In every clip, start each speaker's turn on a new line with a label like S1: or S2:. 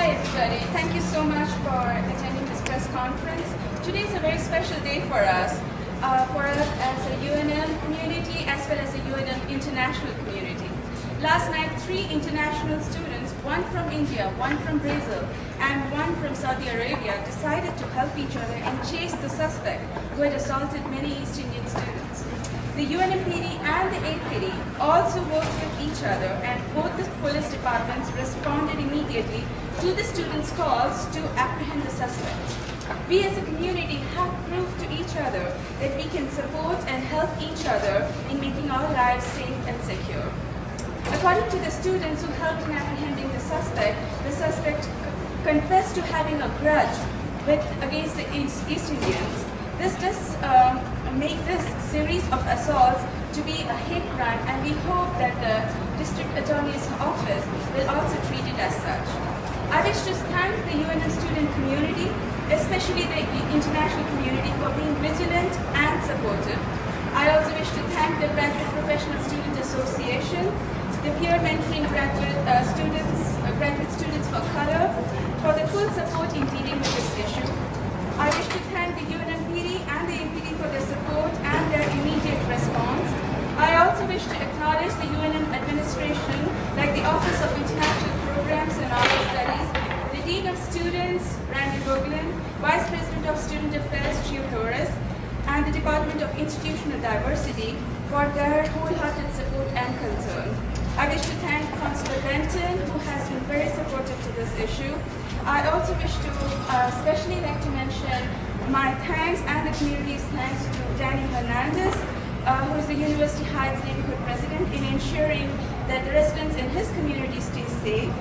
S1: Hi everybody, thank you so much for attending this press conference. Today is a very special day for us as a UNM community as well as a UNM international community. Last night, 3 international students, one from India, one from Brazil, and one from Saudi Arabia, decided to help each other and chase the suspect who had assaulted many East Indian students. The UNMPD and the APD also worked with each other, and both the police departments responded immediately to the students' calls to apprehend the suspect. We as a community have proved to each other that we can support and help each other in making our lives safe and secure. According to the students who helped in apprehending the suspect confessed to having a grudge against the East Indians. This does make this series of assaults to be a hate crime, and we hope that the District Attorney's Office will also treat it as such. I wish to thank the UNM student community, especially the international community, for being vigilant and supportive. I also wish to thank the Graduate Professional Student Association, the peer mentoring graduate students for color, for the full support in dealing with this issue. I wish to thank the UNMPD and the APD for their support and their immediate response. I also wish to acknowledge the UNM administration, like the Office of International Programs and Oral Studies, the Dean of Students, Randy Boglin, Vice President of Student Affairs, Gio Torres, and the Department of Institutional Diversity for their wholehearted support and concern. I wish to thank Constable Benton, who has been very supportive to this issue. I also wish to especially like to mention my thanks and the community's thanks to Danny Hernandez, who is the University Heights neighborhood president, in ensuring that the residents in his community stay safe.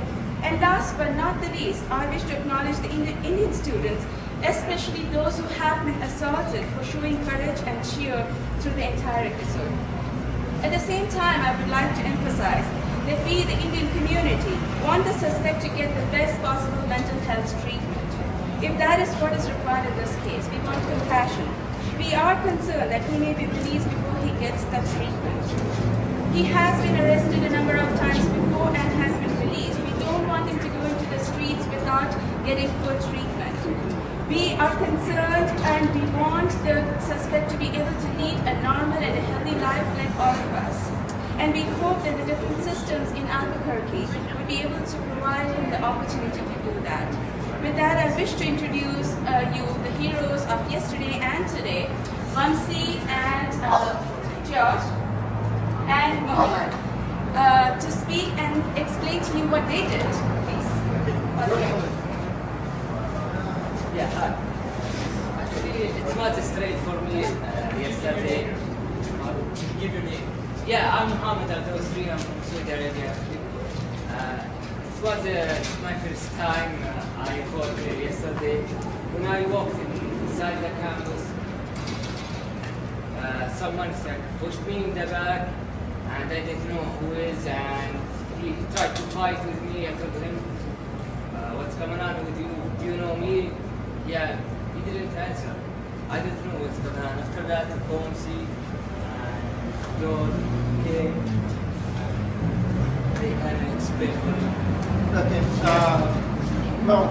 S1: And last but not the least, I wish to acknowledge the Indian students, especially those who have been assaulted, for showing courage and cheer through the entire episode. At the same time, I would like to emphasize that we, the Indian community, want the suspect to get the best possible mental health treatment. If that is what is required in this case, we want compassion. We are concerned that he may be released before he gets that treatment. He has been arrested a number of times before and has been released. We don't want him to go into the streets without getting full treatment. We are concerned and we want the suspect to be able to lead a normal and a healthy life like all of us. And we hope that the different systems in Albuquerque will be able to provide him the opportunity to do that. With that, I wish to introduce you the heroes of yesterday and today, Vamsi and Josh and Mohammed, to speak and explain to you what they did, please. Okay.
S2: Yeah, hi. Actually, it's not straight for me yesterday. Give your name. Yeah, I'm Mohammed Al-Dawsri. I'm from Saudi Arabia. It was my first time I worked here yesterday. When I walked inside the campus, someone pushed me in the back, and I didn't know who is, and he tried to fight with me. I told him, what's going on with you? Do you know me? Yeah, he didn't answer. I didn't know what's going on. After that, the Bomsi and George came. They kind of explained for me.
S3: Okay. Well,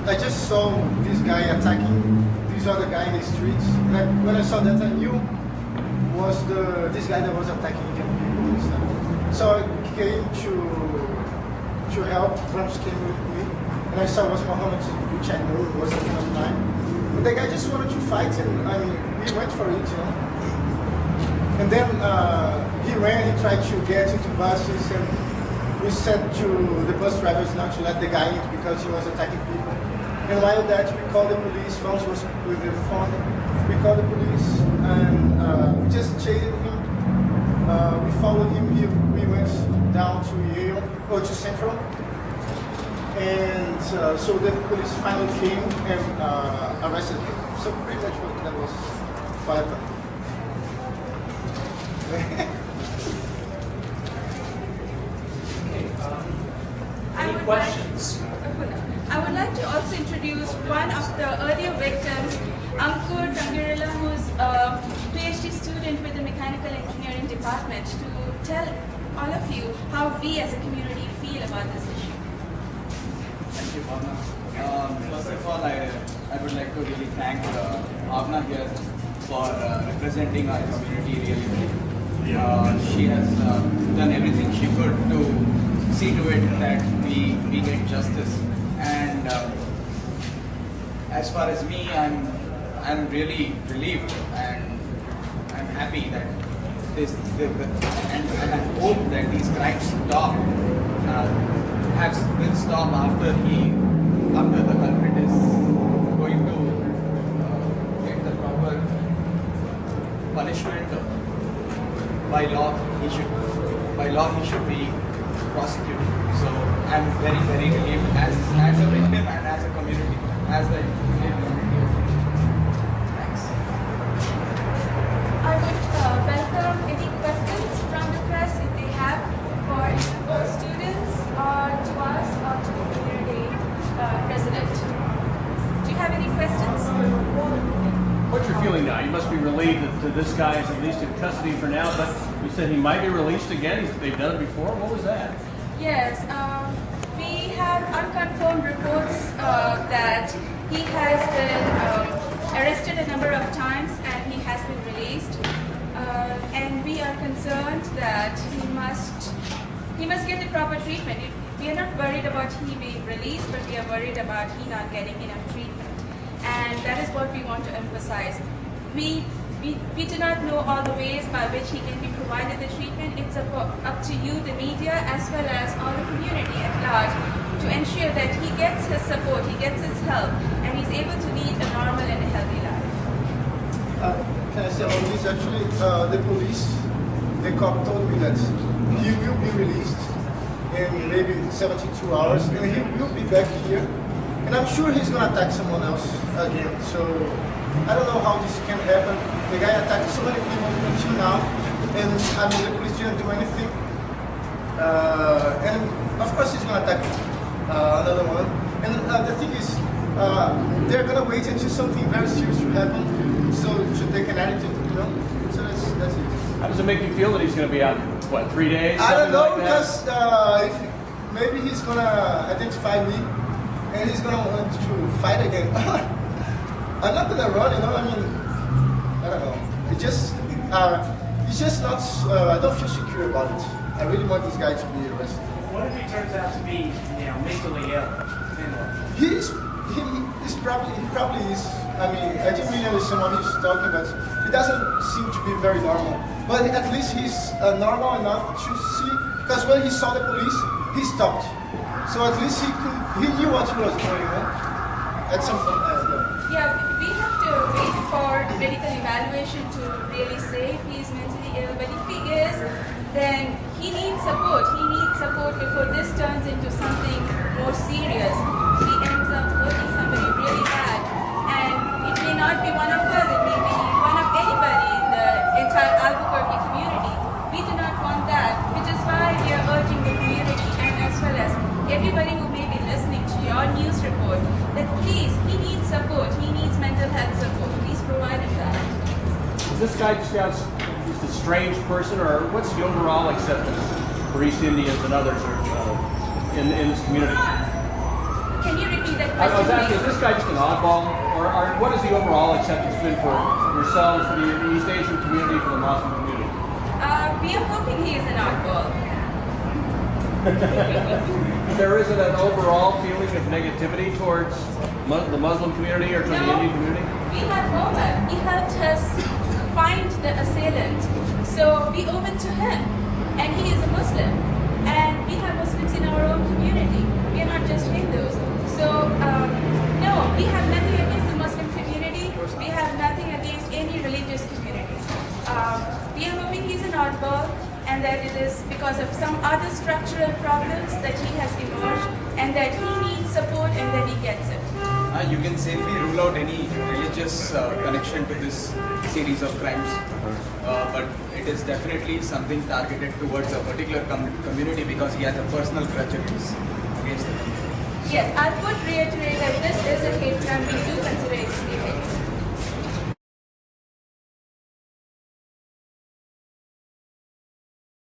S3: I just saw this guy attacking this other guy in the streets. And when I saw that, I knew was this guy that was attacking Indian people and stuff. So I came to help. Drums came with me, and I saw was Mohammed, which I know was a friend of mine. But the guy just wanted to fight, and I mean, we went for it, you know. And then he ran. He tried to get into buses, and we said to the bus drivers not to let the guy in because he was attacking people. And while that, we called the police. Phones was with the phone. We called the police, and we just chased him. We followed him. We went down to Yale or to Central, and so the police finally came and arrested him. So pretty much that was what happened.
S2: Any questions?
S1: I would like to also introduce one of the earlier victims, Ankur Tangirila, who's a PhD student with the Mechanical Engineering Department, to tell all of you how we as a community feel about this issue.
S4: Thank you, Bhavna. First of all, I would like to really thank Bhavna here for representing our community really well. She has done everything she could to see to it that we get justice. And as far as me, I'm really relieved and I'm happy that and I hope that these crimes stop. Will stop after the culprit is going to get the proper punishment. By law he should be prosecuted. So I'm very relieved as a victim and as a community, as the Indian community. Thanks.
S1: I would welcome any questions from the press if they have for both students or to us or to the community president. Do you have any questions?
S5: What's your feeling now? You must be relieved that this guy is at least in custody for now, but you said he might be released again. They've done it before. What was that?
S1: Yes, we have unconfirmed reports that he has been arrested a number of times and he has been released. And we are concerned that he must get the proper treatment. We are not worried about he being released, but we are worried about he not getting enough treatment. And that is what we want to emphasize. We do not know all the ways by which he can be provided the treatment. It's up to you, the media, as well as all the community at large, to ensure that he gets his support, he gets his help, and he's able to lead a normal and a healthy life.
S3: Can I say about this? Actually, the police, the cop told me that he will be released in maybe 72 hours, and he will be back here. And I'm sure he's going to attack someone else again. So I don't know how this can happen. The guy attacked so many people until now, and I mean, the police didn't do anything. And of course he's going to attack another one. And the thing is, they're going to wait until something very serious will happen, so to take an attitude, you know? So that's it.
S5: How does it make you feel that he's going to be out, what, 3 days?
S3: I don't know,
S5: like
S3: because maybe he's going to identify me, and he's going to want to fight again. I'm not going to run, you know, I mean, I don't know. It's just not, I don't feel secure about it. I really want this guy to be arrested.
S6: What if he turns out to be, mentally ill?
S3: He probably is. I mean, I didn't really understand what he's talking, but he doesn't seem to be very normal. But at least he's normal enough to see, because when he saw the police, he stopped. So at least he knew what he was doing, you know? At some point.
S1: Yeah, we have to wait for medical evaluation to really say if he is mentally ill. But if he is, then he needs support. He needs support before this turns into something more serious. He ends up hurting somebody really bad. And it may not be one of us, it may be one of anybody in the entire Albuquerque community. We do not want that, which is why we are urging the community and as well as everybody who may be listening to your news report that please, he needs support, he needs mental health support. Please provide him that.
S5: Is this guy just a strange person, or what's the overall acceptance for East Indians and others in this community?
S1: Can you repeat that
S5: I was
S1: question,
S5: asking, is
S1: please?
S5: this guy just an oddball, or what is the overall acceptance been for yourselves, for the East Asian community, for the Muslim community?
S1: We are hoping he is an oddball.
S5: There isn't an overall feeling of negativity towards the Muslim community or towards the Indian community?
S1: We have Omar. He helped us find the assailant. So we owe it to him. And he is a Muslim. And we have Muslims in our own community. We are not just Hindus. So, no, we have nothing against the Muslim community. We have nothing against any religious community. We are hoping he's an oddball, and that it is because of some other structural problems that he has emerged, and that he needs support and that he gets it.
S4: You can safely rule out any religious connection to this series of crimes, but it is definitely something targeted towards a particular community because he has a personal grudge against them.
S1: Yes, I would reiterate that this is a hate crime. We do consider it to be a hate crime.